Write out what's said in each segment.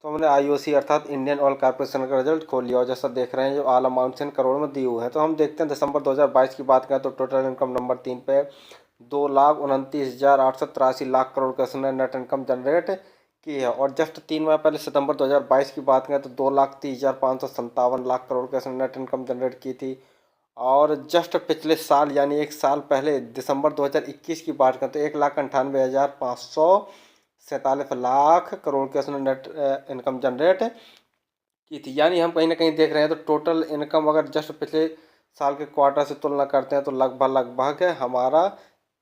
तो हमने आईओसी अर्थात इंडियन ऑयल कॉर्पोरेशन का रिजल्ट खोल लिया और जैसा देख रहे हैं जो ऑल अमाउंट्स इन करोड़ में दिए हुए हैं। तो हम देखते हैं दिसंबर 2022 की बात करें तो टोटल इनकम नंबर 3 पे 2,29,883 लाख करोड़ का इसने नेट इनकम जनरेट की है। और जस्ट 3 माह पहले सितंबर 2022 की बात करें तो 2,30,557 लाख करोड़ का इसने नेट इनकम जनरेट की थी। और जस्ट पिछले साल यानी एक साल पहले दिसंबर 2021 की बात करें तो 1,98,547 लाख करोड़ के उसने नेट इनकम जनरेट की थी। यानी हम कहीं ना कहीं देख रहे हैं तो टोटल इनकम अगर जस्ट पिछले साल के क्वार्टर से तुलना करते हैं तो लगभग हमारा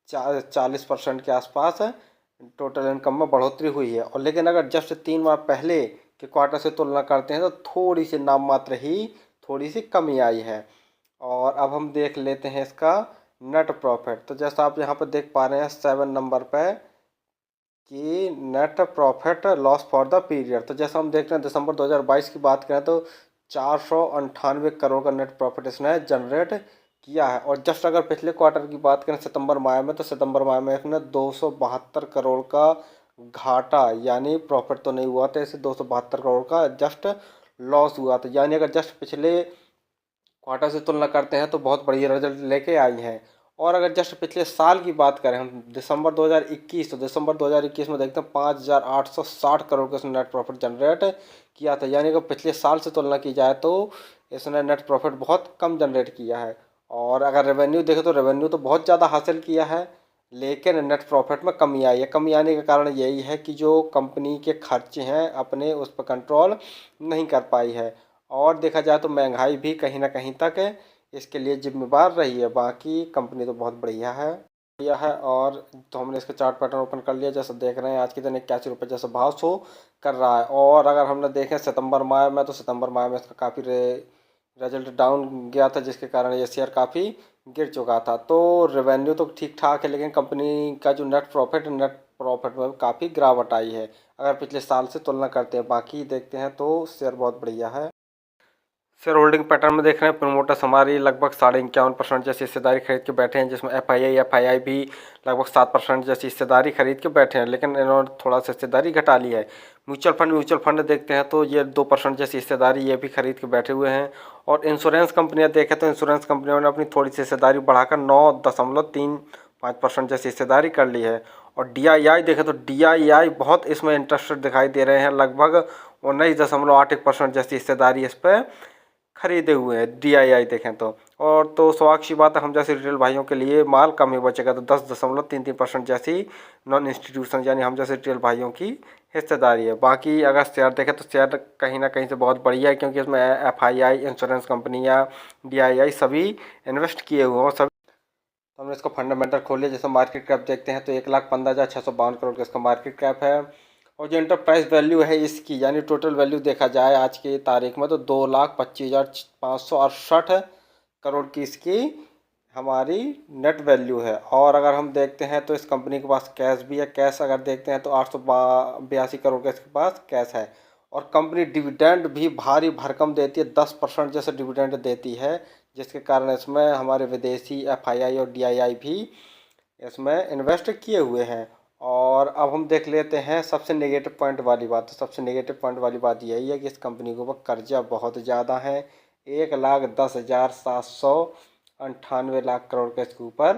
40% के आसपास टोटल इनकम में बढ़ोतरी हुई है। और लेकिन अगर जस्ट 3 माह पहले के क्वार्टर से तुलना करते हैं तो थोड़ी सी नाम मात्र ही थोड़ी सी कमी आई है। और अब हम देख लेते हैं इसका नेट प्रॉफिट। तो जैसा आप यहाँ पर देख पा रहे हैं 7 नंबर पे कि net profit loss for the period. तो जैसा हम देख रहे हैं दिसंबर 2022 की बात करें तो 498 करोड़ का नेट प्रॉफिट इसने जनरेट किया है। और जस्ट अगर पिछले क्वार्टर की बात करें सितंबर माह में तो सितंबर माह में इसने 272 करोड़ का घाटा यानी प्रॉफिट तो नहीं हुआ था, इसे 272 करोड़ का जस्ट लॉस हुआ था। यानी अगर जस्ट पिछले क्वार्टर से तुलना करते हैं तो बहुत बढ़िया रिजल्ट लेके आई हैं। और अगर जस्ट पिछले साल की बात करें हम दिसंबर 2021 तो दिसंबर 2021 में देखते हैं 5,860 करोड़ का इसने नेट प्रॉफिट जनरेट किया था। यानी कि पिछले साल से तुलना की जाए तो इसने नेट प्रॉफिट बहुत कम जनरेट किया है। और अगर रेवेन्यू देखें तो रेवेन्यू तो बहुत ज़्यादा हासिल किया है, लेकिन नेट प्रॉफिट में कमी आई है। कमी आने का कारण यही है कि जो कंपनी के खर्चे हैं अपने उस पर कंट्रोल नहीं कर पाई है। और देखा जाए तो महंगाई भी कहीं ना कहीं तक इसके लिए जिम्मेवार रही है। बाकी कंपनी तो बहुत बढ़िया है। और तो हमने इसका चार्ट पैटर्न ओपन कर लिया, जैसा देख रहे हैं आज के दिन 81 रुपये जैसा भाव शो कर रहा है। और अगर हमने देखें सितंबर माह में तो सितंबर माह में इसका काफ़ी रिजल्ट डाउन गया था, जिसके कारण ये शेयर काफ़ी गिर चुका था। तो रेवेन्यू तो ठीक ठाक है, लेकिन कंपनी का जो नेट प्रॉफिट में काफ़ी गिरावट आई है अगर पिछले साल से तुलना करते हैं। बाकी देखते हैं तो शेयर बहुत बढ़िया है। शेयर होल्डिंग पैटर्न में देख रहे हैं प्रमोटर्स हमारी लगभग 51.5% जैसी हिस्सेदारी खरीद के बैठे हैं, जिसमें एफआईआई भी लगभग 7% जैसी हिस्सेदारी खरीद के बैठे हैं, लेकिन इन्होंने थोड़ा सा हिस्सेदारी घटा ली है। म्यूचुअल फंड देखते हैं तो ये 2% जैसी हिस्सेदारी ये भी खरीद के बैठे हुए हैं। और इंश्योरेंस कंपनियां देखें तो इंश्योरेंस कंपनियों ने अपनी थोड़ी सी हिस्सेदारी बढ़ाकर 9.35% जैसी हिस्सेदारी कर ली है। और डीआईआई देखें तो डीआईआई बहुत इसमें इंटरेस्टेड दिखाई दे रहे हैं, लगभग 19.81% जैसी हिस्सेदारी इस पर खरीदे हुए हैं डीआईआई देखें तो। और तो स्वाभाविक सी बात है हम जैसे रिटेल भाइयों के लिए माल कम ही बचेगा, तो 10.33% जैसी नॉन इंस्टीट्यूशन यानी हम जैसे रिटेल भाइयों की हिस्सेदारी है। बाकी अगर शेयर देखें तो शेयर कहीं ना कहीं से बहुत बढ़िया है, क्योंकि इसमें एफआईआई इंश्योरेंस कंपनियां डीआईआई सभी इन्वेस्ट किए हुए हैं। और सभी तो हमने इसका फंडामेंटल खोल लिया। जैसे मार्केट कैप देखते हैं तो 1,15,652 करोड़ का इसका मार्केट कैप है। और जो इंटरप्राइज वैल्यू है इसकी यानी टोटल वैल्यू देखा जाए आज की तारीख में तो 2,25,568 करोड़ की इसकी हमारी नेट वैल्यू है। और अगर हम देखते हैं तो इस कंपनी के पास कैश भी है। कैश अगर देखते हैं तो 882 करोड़ का इसके पास कैश है। और कंपनी डिविडेंड भी भारी भरकम देती है, 10% जैसे डिविडेंड देती है, जिसके कारण इसमें हमारे विदेशी एफआईआई और डीआईआई भी इसमें इन्वेस्ट किए हुए हैं। और अब हम देख लेते हैं सबसे नेगेटिव पॉइंट वाली बात। तो सबसे नेगेटिव पॉइंट वाली बात यही है कि इस कंपनी के ऊपर कर्जा बहुत ज़्यादा है। 1,10,798 लाख करोड़ का इसके ऊपर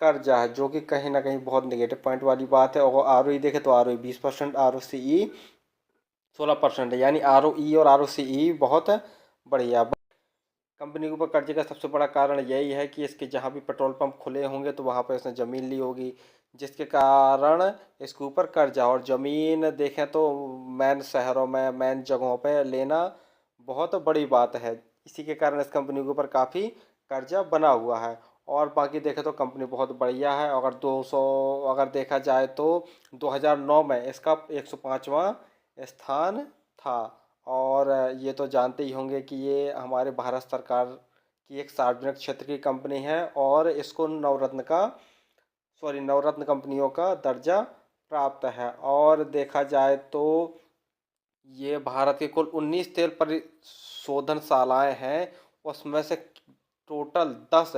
कर्जा है, जो कि कहीं ना कहीं बहुत नेगेटिव पॉइंट वाली बात है। और आर देखें तो आर 20%, आर 16% है, यानी आर और आर बहुत बढ़िया। कंपनी के ऊपर कर्जे का सबसे बड़ा कारण यही है कि इसके जहाँ भी पेट्रोल पंप खुले होंगे तो वहाँ पर इसने ज़मीन ली होगी, जिसके कारण इसके ऊपर कर्जा। और ज़मीन देखें तो मेन शहरों में मेन जगहों पे लेना बहुत बड़ी बात है, इसी के कारण इस कंपनी के ऊपर काफ़ी कर्जा बना हुआ है। और बाकी देखें तो कंपनी बहुत बढ़िया है। अगर 200 अगर देखा जाए तो 2009 में इसका 105वां स्थान था। और ये तो जानते ही होंगे कि ये हमारे भारत सरकार की एक सार्वजनिक क्षेत्र की कंपनी है और इसको नवरत्न कंपनियों का दर्जा प्राप्त है। और देखा जाए तो ये भारत के कुल 19 तेल परिशोधनशालाएं हैं, उसमें से टोटल 10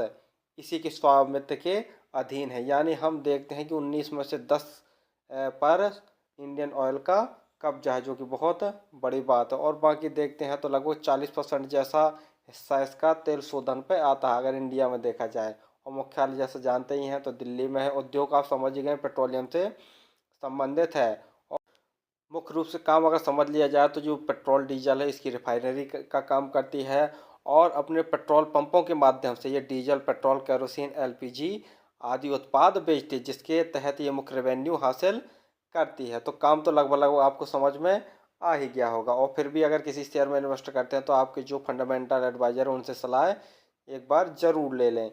इसी के स्वामित्व के अधीन है। यानी हम देखते हैं कि 19 में से 10 पर इंडियन ऑयल का कब्जा है, जो कि बहुत बड़ी बात है। और बाकी देखते हैं तो लगभग 40% जैसा हिस्सा इसका तेल शोधन पे आता है अगर इंडिया में देखा जाए। और मुख्यालय जैसे जानते ही हैं तो दिल्ली में है। उद्योग आप समझ ही गए पेट्रोलियम से संबंधित है। और मुख्य रूप से काम अगर समझ लिया जाए तो जो पेट्रोल डीजल है इसकी रिफाइनरी का काम करती है। और अपने पेट्रोल पंपों के माध्यम से ये डीजल, पेट्रोल, केरोसिन, एलपीजी आदि उत्पाद बेचती है, जिसके तहत ये मुख्य रेवेन्यू हासिल करती है। तो काम तो लगभग लगभग आपको समझ में आ ही गया होगा। और फिर भी अगर किसी शेयर में इन्वेस्ट करते हैं तो आपके जो फंडामेंटल एडवाइजर हैं उनसे सलाह एक बार ज़रूर ले लें।